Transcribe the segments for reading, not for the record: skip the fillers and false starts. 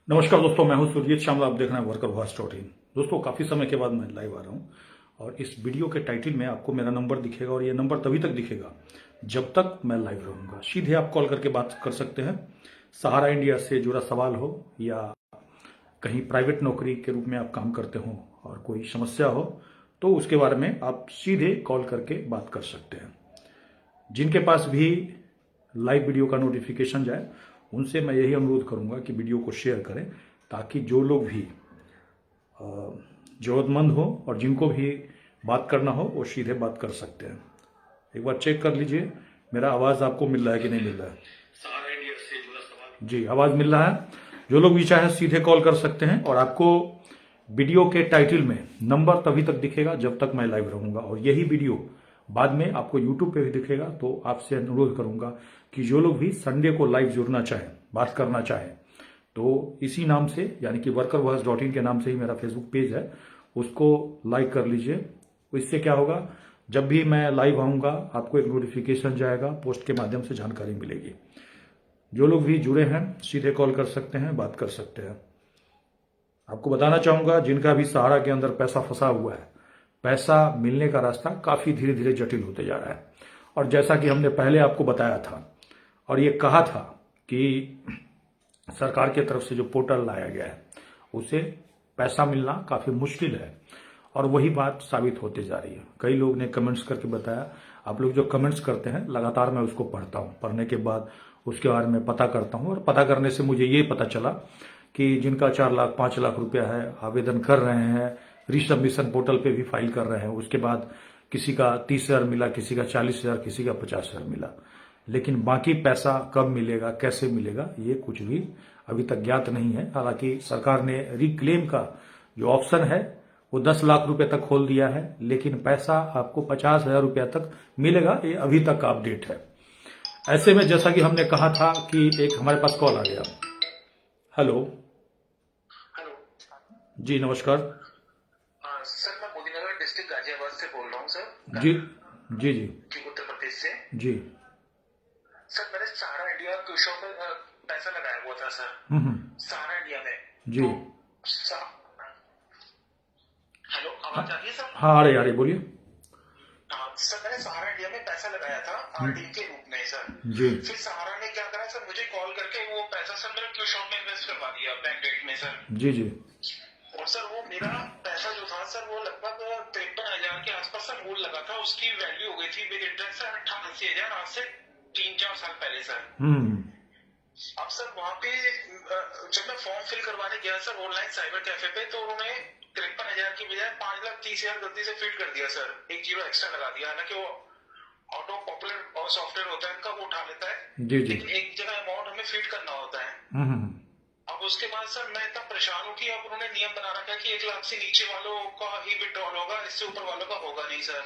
नमस्कार दोस्तों, मैं हूं सुरजीत श्यामला। आप देख रहे हैं वर्कर वॉइस डॉट इन। दोस्तों, काफ़ी समय के बाद मैं लाइव आ रहा हूं और इस वीडियो के टाइटल में आपको मेरा नंबर दिखेगा और ये नंबर तभी तक दिखेगा जब तक मैं लाइव रहूंगा। सीधे आप कॉल करके बात कर सकते हैं। सहारा इंडिया से जुड़ा सवाल हो या कहीं प्राइवेट नौकरी के रूप में आप काम करते हो और कोई समस्या हो तो उसके बारे में आप सीधे कॉल करके बात कर सकते हैं। जिनके पास भी लाइव वीडियो का नोटिफिकेशन जाए उनसे मैं यही अनुरोध करूंगा कि वीडियो को शेयर करें, ताकि जो लोग भी जरूरतमंद हो और जिनको भी बात करना हो वो सीधे बात कर सकते हैं। एक बार चेक कर लीजिए मेरा आवाज़ आपको मिल रहा है कि नहीं मिल रहा है। जी, आवाज़ मिल रहा है। जो लोग भी चाहे सीधे कॉल कर सकते हैं और आपको वीडियो के टाइटल में नंबर तभी तक दिखेगा जब तक मैं लाइव रहूंगा और यही वीडियो बाद में आपको यूट्यूब पे भी दिखेगा। तो आपसे अनुरोध करूंगा कि जो लोग भी संडे को लाइव जुड़ना चाहें, बात करना चाहें, तो इसी नाम से यानी कि वर्कर वॉइस डॉट इन के नाम से ही मेरा फेसबुक पेज है, उसको लाइक कर लीजिए। इससे क्या होगा, जब भी मैं लाइव आऊंगा आपको एक नोटिफिकेशन जाएगा, पोस्ट के माध्यम से जानकारी मिलेगी। जो लोग भी जुड़े हैं सीधे कॉल कर सकते हैं, बात कर सकते हैं। आपको बताना चाहूंगा, जिनका भी सहारा के अंदर पैसा फंसा हुआ है, पैसा मिलने का रास्ता काफी धीरे धीरे जटिल होते जा रहा है। और जैसा कि हमने पहले आपको बताया था और ये कहा था कि सरकार की तरफ से जो पोर्टल लाया गया है उसे पैसा मिलना काफी मुश्किल है और वही बात साबित होते जा रही है। कई लोग ने कमेंट्स करके बताया। आप लोग जो कमेंट्स करते हैं लगातार मैं उसको पढ़ता हूं। पढ़ने के बाद उसके बारे में पता करता हूं और पता करने से मुझे ये पता चला कि जिनका 4 लाख 5 लाख रुपया है, आवेदन कर रहे हैं, रिसबमिशन पोर्टल पे भी फाइल कर रहे हैं। उसके बाद किसी का 30,000 मिला, किसी का 40,000, किसी का 50,000 मिला। लेकिन बाकी पैसा कब मिलेगा, कैसे मिलेगा, ये कुछ भी अभी तक ज्ञात नहीं है। हालांकि सरकार ने रिक्लेम का जो ऑप्शन है वो 10 लाख रुपए तक खोल दिया है, लेकिन पैसा आपको 50,000 रुपया तक मिलेगा, ये अभी तक का अपडेट है। ऐसे में जैसा कि हमने कहा था कि एक हमारे पास कॉल आ गया। हेलो जी, नमस्कार सर। मैं मोदीनगर डिस्ट्रिक्ट गाजियाबाद से बोल रहा हूँ सर। जी जी जी जी, उत्तर प्रदेश से। जी सर, मैंने सहारा इंडिया क्विज़ में पैसा लगाया हुआ था सर। सहारा इंडिया में जी। तो हेलो, आवाज आ रही है सर? हाँ, आ रही बोलिए। हाँ सर, मैंने सहारा इंडिया में पैसा लगाया था आरडी के रूप में सर। जी। फिर सहारा ने क्या करा सर, मुझे कॉल करके वो पैसा सर मेरे क्विज़ में इन्वेस्ट करवा दिया बैंक डेट में सर। जी जी। और सर वो मेरा पैसा जो था सर वो लगभग 53,000 के आसपास सर मूल लगा था। उसकी वैल्यू हो गई थी विद इंटरेस्ट सर 88,000 आज से 3-4 साल पहले सर। अब सर वहाँ पे जब मैं फॉर्म फिल करवाने गया सर ऑनलाइन साइबर कैफे पे, तो उन्होंने 53,000 की बजाय 5,30,000 गलती से फिट कर दिया सर। एक जीरो एक्स्ट्रा लगा दिया। हालांकि वो ऑटो पॉपुलर और सॉफ्टवेयर होता है उनका, वो उठा लेता है। जी जी। लेकिन एक जगह अमाउंट हमें फिट करना होता है। अब उसके बाद सर मैं इतना परेशान हूँ कि अब उन्होंने नियम बना रखा है कि 1 लाख से नीचे वालों का ही विड्रॉल होगा, इससे ऊपर वालों का होगा नहीं सर।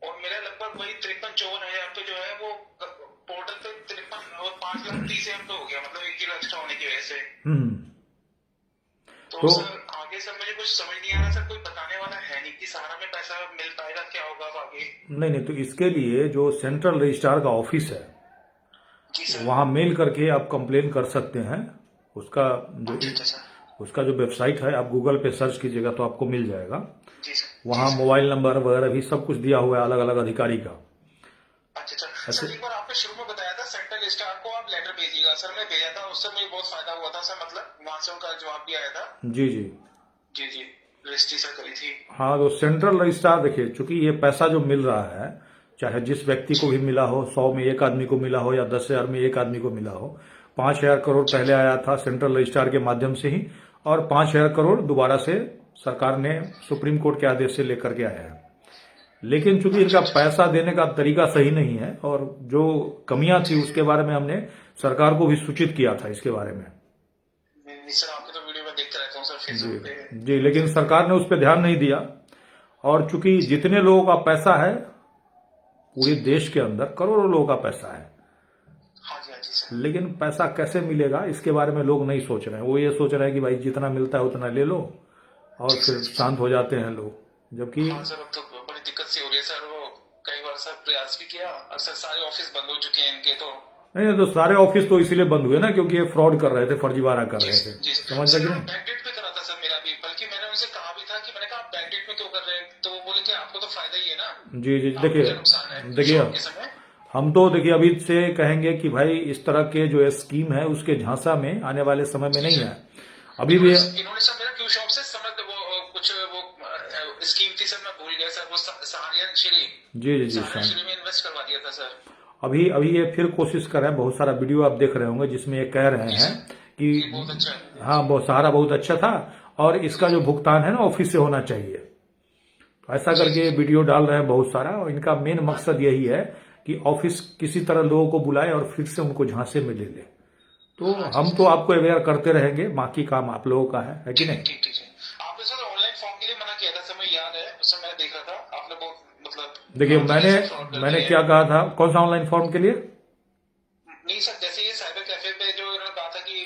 और मेरा लगभग वही 53-54,000 पे जो है वो पोर्टल पे 53 और 5,30,000 पे हो गया, मतलब 1 किलो एक्स्ट्रा होने की वजह से। तो सर आगे सर मुझे कुछ समझ नहीं आ रहा सर, कोई बताने वाला है नहीं कि सहारा में पैसा मिल पाएगा, क्या होगा अब आगे। नहीं, तो इसके लिए जो सेंट्रल रजिस्ट्रार का ऑफिस है वहां मेल करके आप कंप्लेन कर सकते हैं। उसका जो वेबसाइट है आप गूगल पे सर्च कीजिएगा तो आपको मिल जाएगा। वहां मोबाइल नंबर वगैरह भी सब कुछ दिया हुआ है अलग अलग अधिकारी का। अच्छा सर, एक बार आपने शुरू में बताया था सेंट्रल रजिस्ट्रार को आप लेटर भेजिएगा सर। मैं भेजा था, उससे मुझे बहुत फायदा हुआ था सर। मतलब वहां से उनका जवाब भी आया था। जी जी जी जी, रजिस्ट्री सर करी थी। हाँ, तो सेंट्रल रजिस्ट्रार देखिए, चूंकि ये पैसा जो मिल रहा है, चाहे जिस व्यक्ति को भी मिला हो, 100 में 1 आदमी को मिला हो या 10,000 में 1 आदमी को मिला हो, 5,000 करोड़ पहले आया था सेंट्रल रजिस्ट्रार के माध्यम से ही और 5,000 करोड़ दोबारा से सरकार ने सुप्रीम कोर्ट के आदेश से लेकर के आया है। लेकिन चूंकि इनका पैसा देने का तरीका सही नहीं है और जो कमियां थी उसके बारे में हमने सरकार को भी सूचित किया था इसके बारे में। सर आपके तो वीडियो में देखते रहता हूं सर फेसबुक पे। जी, लेकिन सरकार ने उस पर ध्यान नहीं दिया। और चूंकि जितने लोगों का पैसा है पूरे देश के अंदर, करोड़ों लोगों का पैसा है। हाँ जी सर। लेकिन पैसा कैसे मिलेगा इसके बारे में लोग नहीं सोच रहे हैं। वो ये सोच रहे हैं कि भाई जितना मिलता है उतना ले लो और फिर शांत हो जाते हैं लोग। जबकि हाँ सर, अब तो बड़ी दिक्कत सी हो रही है सर। वो कई बार सर प्रयास भी किया, अक्सर सारे ऑफिस बंद हो चुके हैं इनके, तो नहीं तो सारे ऑफिस तो इसीलिए बंद हुए ना, क्योंकि ये फ्रॉड कर रहे थे, फर्जीवाड़ा कर रहे थे। समझ सर लगे मैं ना? बैंकडेट पे करा था सर मेरा भी, बल्कि मैंने उनसे कहा भी था कि मैंने कहा आप बैंकडेट में क्यों कर रहे हैं, तो वो बोले कि आपको तो फायदा ही है ना, जी जी, आपको देखिए क्या नुकसान है देखिए शॉप के समय। हम तो देखिए अभी से कहेंगे कि भाई इस तरह के जो स्कीम है उसके झांसा में आने वाले समय में जी नहीं सर, है। अभी भी इन्होंने सर मेरा क्यू शॉप से समझ वो कुछ वो स्कीम थी सर, मैं भूल गया सर, वो सहारियन श्री, जी जी जी सहारियन सर, श्री में इन्वेस्ट करवा दिया था सर। अभी अभी ये फिर कोशिश कर रहे हैं। बहुत सारा वीडियो आप देख रहे होंगे जिसमें ये कह रहे जी हैं सर, कि ये बहुत अच्छा है। हाँ बहुत सहारा बहुत अच्छा था और इसका जो भुगतान है ना ऑफिस से होना चाहिए। तो ऐसा जी करके जी वीडियो डाल रहे हैं बहुत सारा, और इनका मेन मकसद यही है कि ऑफिस किसी तरह लोगों को बुलाए और फिर से उनको झांसे में ले ले। तो हाँ जी हम तो सर, आपको अवेयर करते रहेंगे, बाकी काम आप लोगों का है कि ठीक नहीं? ठीक ठीक है। आपने सर ऑनलाइन फॉर्म के लिए मना किया था सर, मैं याद है उस समय मैंने देखा था, आपने बहुत मतलब देखिए कि मैंने कैसे फ्रॉड करते मैंने हैं। क्या कहा था, कौन सा ऑनलाइन फॉर्म के लिए? नहीं सर, जैसे ये साइबर कैफे पे जो इन्होंने कहा था कि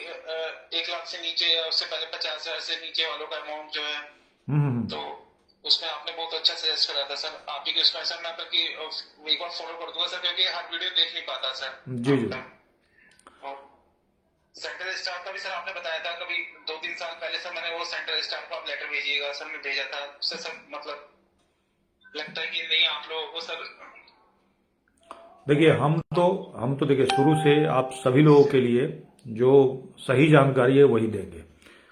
1 लाख से नीचे या उससे पहले 50,000 से नीचे वालों का अमाउंट जो है, तो उसमें आपने बहुत अच्छा सजेस्ट करा था सर, आप ही के उसमें सर मैं आपकी एक बार फॉलो कर दूंगा सर, क्योंकि हर वीडियो देख नहीं पाता सर जी जी आपका। और सेंट्रल स्टाफ का भी सर आपने बताया था कभी 2-3 साल पहले सर, मैंने वो सेंट्रल स्टाफ को आप लेटर भेजिएगा सर, मैं भेजा था उससे सर, मतलब लगता है कि नहीं आप लोगों को सर। देखिए हम तो देखिए शुरू से आप सभी लोगों के लिए जो सही जानकारी है वही देंगे।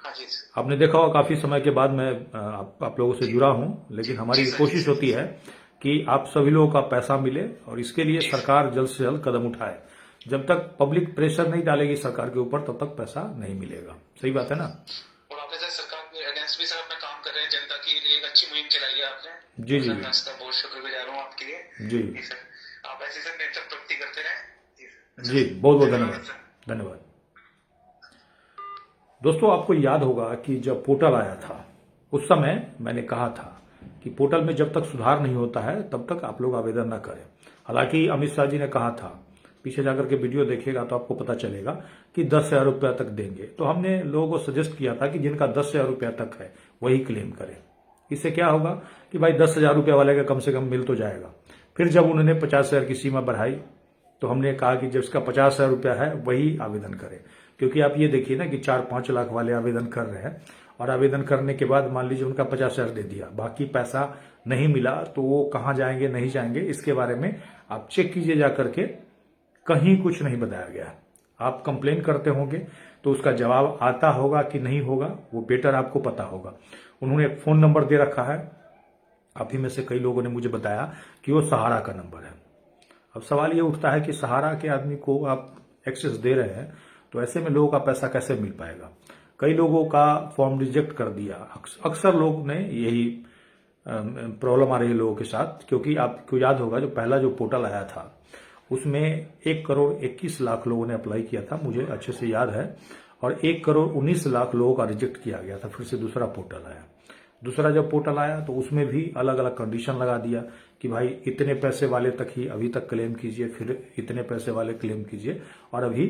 हाँ जी सर, आपने देखा होगा काफी समय के बाद मैं आप लोगों से जी जुड़ा हूं, लेकिन जी हमारी सर, जी कोशिश सर, होती है कि आप सभी लोगों का पैसा मिले, और इसके लिए जी सर, सरकार जल्द से जल्द कदम उठाए। जब तक पब्लिक प्रेशर नहीं डालेगी सरकार के ऊपर तब तक पैसा नहीं मिलेगा। सही बात है ना? और आपने सर सरकार के अगेंस्ट भी सर अपना काम कर रहे हैं, जनता के लिए एक अच्छी मुहिम चलाई है आपने, जी और जी सर मैं इसका बहुत शुक्रगुजार हूँ आपके लिए। जी जी सर, आप ऐसे सर निरंतर प्रगति करते रहें। जी सर, जी, बहुत बहुत धन्यवाद धन्यवाद। सर। धन्यवाद दोस्तों। आपको याद होगा कि जब पोर्टल आया था उस समय मैंने कहा था कि पोर्टल में जब तक सुधार नहीं होता है तब तक आप लोग आवेदन न करें। हालांकि अमित शाह जी ने कहा था, पीछे जाकर के वीडियो देखिएगा तो आपको पता चलेगा कि 10,000 रुपया तक देंगे। तो हमने लोगों को सजेस्ट किया था कि जिनका 10,000 रुपया तक है वही क्लेम करें। इससे क्या होगा कि भाई 10,000 रुपया वाले का कम से कम मिल तो जाएगा। फिर जब उन्होंने 50,000 की सीमा बढ़ाई तो हमने कहा कि जिसका 50,000 रुपया है वही आवेदन करे। क्योंकि आप ये देखिए ना कि 4-5 लाख वाले आवेदन कर रहे हैं, और आवेदन करने के बाद मान लीजिए उनका 50,000 दे दिया, बाकी पैसा नहीं मिला, तो वो कहाँ जाएंगे नहीं जाएंगे इसके बारे में आप चेक कीजिए जा करके, कहीं कुछ नहीं बताया गया। आप कंप्लेन करते होंगे तो उसका जवाब आता होगा कि नहीं होगा वो बेटर आपको पता होगा। उन्होंने एक फोन नंबर दे रखा है, आप ही में से कई लोगों ने मुझे बताया कि वो सहारा का नंबर है। अब सवाल ये उठता है कि सहारा के आदमी को आप एक्सेस दे रहे हैं तो ऐसे में लोगों का पैसा कैसे मिल पाएगा? कई लोगों का फॉर्म रिजेक्ट कर दिया। अक्सर लोग ने यही प्रॉब्लम आ रही है लोगों के साथ, क्योंकि आपको याद होगा जो पहला जो पोर्टल आया था उसमें 1,21,00,000 लोगों ने अप्लाई किया था, मुझे अच्छे से याद है, और 1,19,00,000 लोगों का रिजेक्ट किया गया था। फिर से दूसरा पोर्टल आया। दूसरा जब पोर्टल आया तो उसमें भी अलग अलग कंडीशन लगा दिया कि भाई इतने पैसे वाले तक ही अभी तक क्लेम कीजिए, फिर इतने पैसे वाले क्लेम कीजिए, और अभी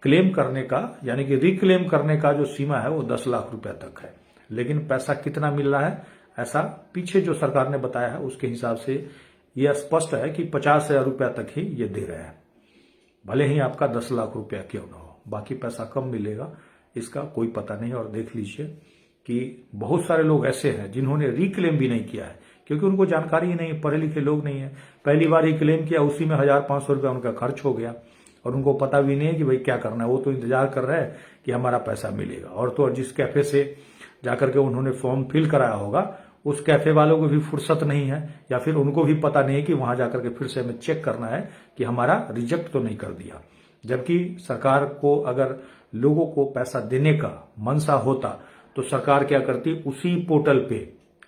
क्लेम करने का यानी कि रिक्लेम करने का जो सीमा है वो 10 लाख रुपया तक है। लेकिन पैसा कितना मिल रहा है, ऐसा पीछे जो सरकार ने बताया है उसके हिसाब से यह स्पष्ट है कि 50,000 रुपया तक ही ये दे रहे हैं। भले ही आपका 10 लाख रुपया क्यों ना हो, बाकी पैसा कम मिलेगा इसका कोई पता नहीं। और देख लीजिए कि बहुत सारे लोग ऐसे हैं जिन्होंने रिक्लेम भी नहीं किया है, क्योंकि उनको जानकारी ही नहीं, पढ़े लिखे लोग नहीं है। पहली बार ही क्लेम किया, उसी में 1,500 रुपया उनका खर्च हो गया, और उनको पता भी नहीं है कि भाई क्या करना है। वो तो इंतजार कर रहे हैं कि हमारा पैसा मिलेगा। और तो और जिस कैफे से जाकर के उन्होंने फॉर्म फिल कराया होगा उस कैफे वालों को भी फुर्सत नहीं है, या फिर उनको भी पता नहीं है कि वहां जाकर के फिर से हमें चेक करना है कि हमारा रिजेक्ट तो नहीं कर दिया। जबकि सरकार को अगर लोगों को पैसा देने का मनसा होता तो सरकार क्या करती, उसी पोर्टल पे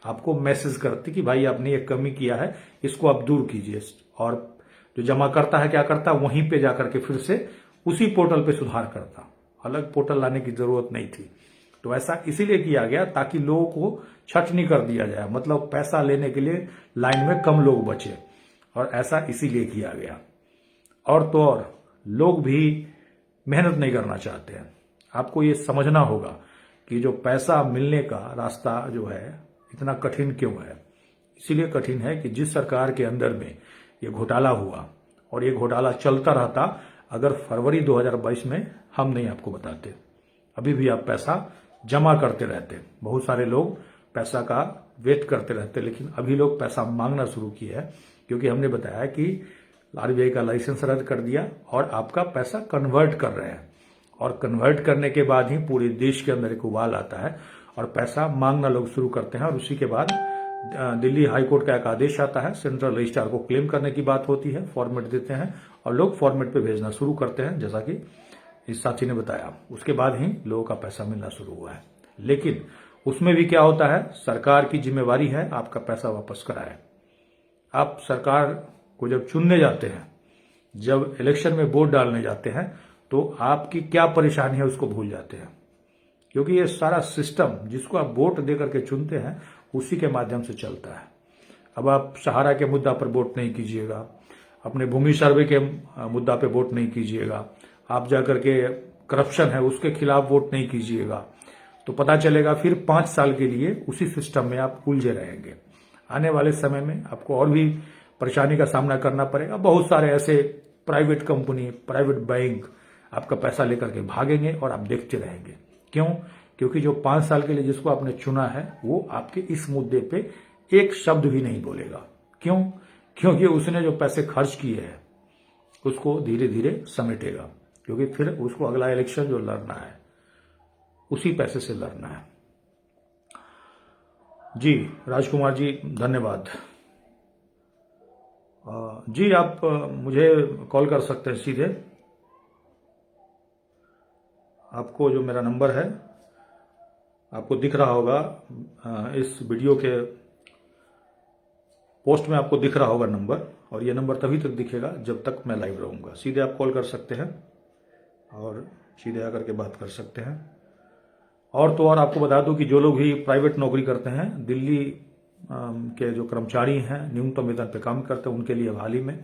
आपको मैसेज करती कि भाई आपने ये कमी किया है, इसको आप दूर कीजिए। और जो जमा करता है क्या करता, वहीं पे जाकर के फिर से उसी पोर्टल पे सुधार करता, अलग पोर्टल लाने की जरूरत नहीं थी। तो ऐसा इसीलिए किया गया ताकि लोगों को छटनी कर दिया जाए, मतलब पैसा लेने के लिए लाइन में कम लोग बचे, और ऐसा इसीलिए किया गया। और तो और लोग भी मेहनत नहीं करना चाहते हैं। आपको ये समझना होगा कि जो पैसा मिलने का रास्ता जो है इतना कठिन क्यों है। इसीलिए कठिन है कि जिस सरकार के अंदर में ये घोटाला हुआ, और ये घोटाला चलता रहता अगर फरवरी 2022 में हम नहीं आपको बताते। अभी भी आप पैसा जमा करते रहते। बहुत सारे लोग पैसा का वेट करते रहते, लेकिन अभी लोग पैसा मांगना शुरू किया है, क्योंकि हमने बताया कि आरबीआई का लाइसेंस रद्द कर दिया और आपका पैसा कन्वर्ट कर रहे हैं, और कन्वर्ट करने के बाद ही पूरे देश के अंदर एक उबाल आता है और पैसा मांगना लोग शुरू करते हैं। और उसी के बाद दिल्ली हाईकोर्ट का एक आदेश आता है, सेंट्रल रजिस्ट्रार को क्लेम करने की बात होती है, फॉर्मेट देते हैं और लोग फॉर्मेट पे भेजना शुरू करते हैं, जैसा कि इस साथी ने बताया। उसके बाद ही लोगों का पैसा मिलना शुरू हुआ है। लेकिन उसमें भी क्या होता है, सरकार की जिम्मेवारी है आपका पैसा वापस कराए। आप सरकार को जब चुनने जाते हैं, जब इलेक्शन में वोट डालने जाते हैं, तो आपकी क्या परेशानी है उसको भूल जाते हैं, क्योंकि ये सारा सिस्टम जिसको आप वोट देकर के चुनते हैं उसी के माध्यम से चलता है। अब आप सहारा के मुद्दा पर वोट नहीं कीजिएगा, अपने भूमि सर्वे के मुद्दा पे वोट नहीं कीजिएगा, आप जाकर के करप्शन है उसके खिलाफ वोट नहीं कीजिएगा, तो पता चलेगा फिर 5 साल के लिए उसी सिस्टम में आप उलझे रहेंगे। आने वाले समय में आपको और भी परेशानी का सामना करना पड़ेगा। बहुत सारे ऐसे प्राइवेट कंपनी, प्राइवेट बैंक आपका पैसा लेकर के भागेंगे और आप देखते रहेंगे। क्यों? क्योंकि जो 5 साल के लिए जिसको आपने चुना है वो आपके इस मुद्दे पे एक शब्द भी नहीं बोलेगा। क्यों? क्योंकि उसने जो पैसे खर्च किए हैं उसको धीरे धीरे समेटेगा, क्योंकि फिर उसको अगला इलेक्शन जो लड़ना है उसी पैसे से लड़ना है। जी राजकुमार जी, धन्यवाद। जी आप मुझे कॉल कर सकते हैं सीधे। आपको जो मेरा नंबर है आपको दिख रहा होगा, इस वीडियो के पोस्ट में आपको दिख रहा होगा नंबर, और ये नंबर तभी तक दिखेगा जब तक मैं लाइव रहूंगा। सीधे आप कॉल कर सकते हैं और सीधे आकर के बात कर सकते हैं। और तो और आपको बता दूं कि जो लोग भी प्राइवेट नौकरी करते हैं, दिल्ली के जो कर्मचारी हैं न्यूनतम वेतन पे काम करते हैं, उनके लिए हाल ही में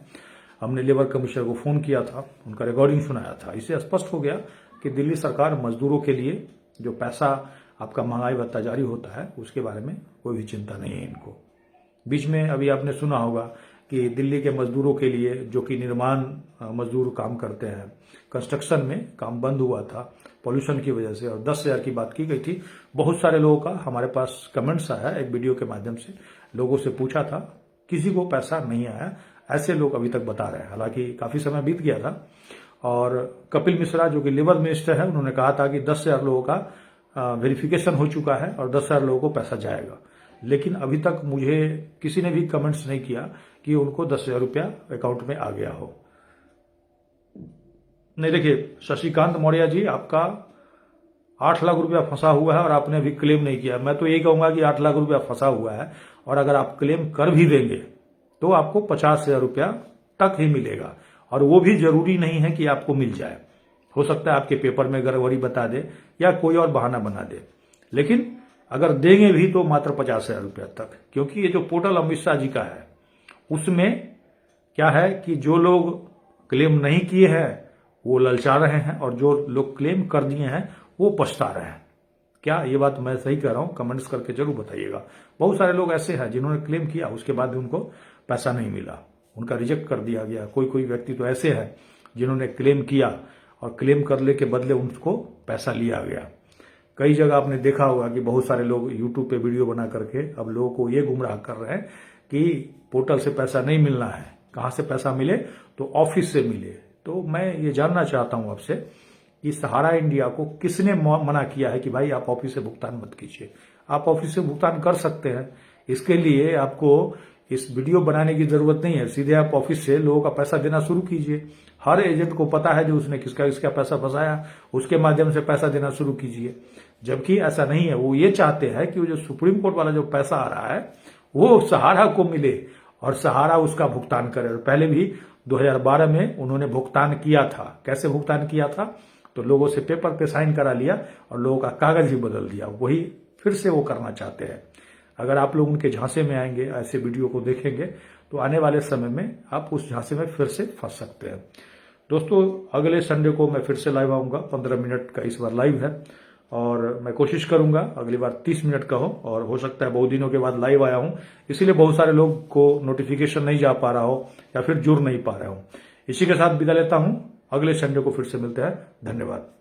हमने लेबर कमिश्नर को फोन किया था, उनका रिकॉर्डिंग सुनाया था। इससे स्पष्ट हो गया कि दिल्ली सरकार मजदूरों के लिए जो पैसा आपका महंगाई भत्ता जारी होता है उसके बारे में कोई भी चिंता नहीं है इनको। बीच में अभी आपने सुना होगा कि दिल्ली के मजदूरों के लिए, जो कि निर्माण मजदूर काम करते हैं, कंस्ट्रक्शन में काम बंद हुआ था पॉल्यूशन की वजह से, और 10,000 की बात की गई थी। बहुत सारे लोगों का हमारे पास कमेंट्स आया, एक वीडियो के माध्यम से लोगों से पूछा था, किसी को पैसा नहीं आया, ऐसे लोग अभी तक बता रहे हैं। हालांकि काफी समय बीत गया था, और कपिल मिश्रा जो कि लेबर मिनिस्टर है, उन्होंने कहा था कि 10,000 लोगों का वेरिफिकेशन हो चुका है और 10,000 लोगों को पैसा जाएगा। लेकिन अभी तक मुझे किसी ने भी कमेंट्स नहीं किया कि उनको 10,000 रुपया अकाउंट में आ गया हो। नहीं, देखिए शशिकांत मौर्य जी, आपका 8 लाख रुपया फंसा हुआ है और आपने अभी क्लेम नहीं किया। मैं तो यही कहूंगा कि 8 लाख रुपया फंसा हुआ है, और अगर आप क्लेम कर भी देंगे तो आपको 50,000 रुपया तक ही मिलेगा, और वो भी जरूरी नहीं है कि आपको मिल जाए। हो सकता है आपके पेपर में गड़बड़ी बता दे या कोई और बहाना बना दे, लेकिन अगर देंगे भी तो मात्र 50,000 रुपया तक। क्योंकि ये जो पोर्टल अमित शाह जी का है उसमें क्या है कि जो लोग क्लेम नहीं किए हैं वो ललचा रहे हैं, और जो लोग क्लेम कर दिए हैं वो पछता रहे हैं। क्या ये बात मैं सही कह रहा हूं? कमेंट्स करके जरूर बताइएगा। बहुत सारे लोग ऐसे हैं जिन्होंने क्लेम किया, उसके बाद भी उनको पैसा नहीं मिला, उनका रिजेक्ट कर दिया गया। कोई कोई व्यक्ति तो ऐसे हैं जिन्होंने क्लेम किया और क्लेम करने के बदले उनको पैसा लिया गया। कई जगह आपने देखा होगा कि बहुत सारे लोग यूट्यूब पे वीडियो बना करके अब लोगों को ये गुमराह कर रहे हैं कि पोर्टल से पैसा नहीं मिलना है। कहां से पैसा मिले? तो ऑफिस से मिले। तो मैं ये जानना चाहता हूं आपसे कि सहारा इंडिया को किसने मना किया है कि भाई आप ऑफिस से भुगतान मत कीजिए? आप ऑफिस से भुगतान कर सकते हैं, इसके लिए आपको इस वीडियो बनाने की जरूरत नहीं है। सीधे आप ऑफिस से लोगों का पैसा देना शुरू कीजिए। हर एजेंट को पता है जो उसने किसका पैसा फंसाया, उसके माध्यम से पैसा देना शुरू कीजिए। जबकि ऐसा नहीं है, वो ये चाहते हैं कि वो जो सुप्रीम कोर्ट वाला जो पैसा आ रहा है वो सहारा को मिले और सहारा उसका भुगतान करे। और पहले भी 2012 में उन्होंने भुगतान किया था। कैसे भुगतान किया था? तो लोगों से पेपर पे साइन करा लिया और लोगों का कागज ही बदल दिया। वही फिर से वो करना चाहते हैं। अगर आप लोग उनके झांसे में आएंगे, ऐसे वीडियो को देखेंगे, तो आने वाले समय में आप उस झांसे में फिर से फंस सकते हैं। दोस्तों, अगले संडे को मैं फिर से लाइव आऊंगा। 15 मिनट का इस बार लाइव है, और मैं कोशिश करूंगा अगली बार 30 मिनट का हो। और हो सकता है बहुत दिनों के बाद लाइव आया हूं, इसीलिए बहुत सारे लोग को नोटिफिकेशन नहीं जा पा रहा हो या फिर जुड़ नहीं पा रहे हो। इसी के साथ विदा लेता हूं। अगले संडे को फिर से मिलते हैं। धन्यवाद।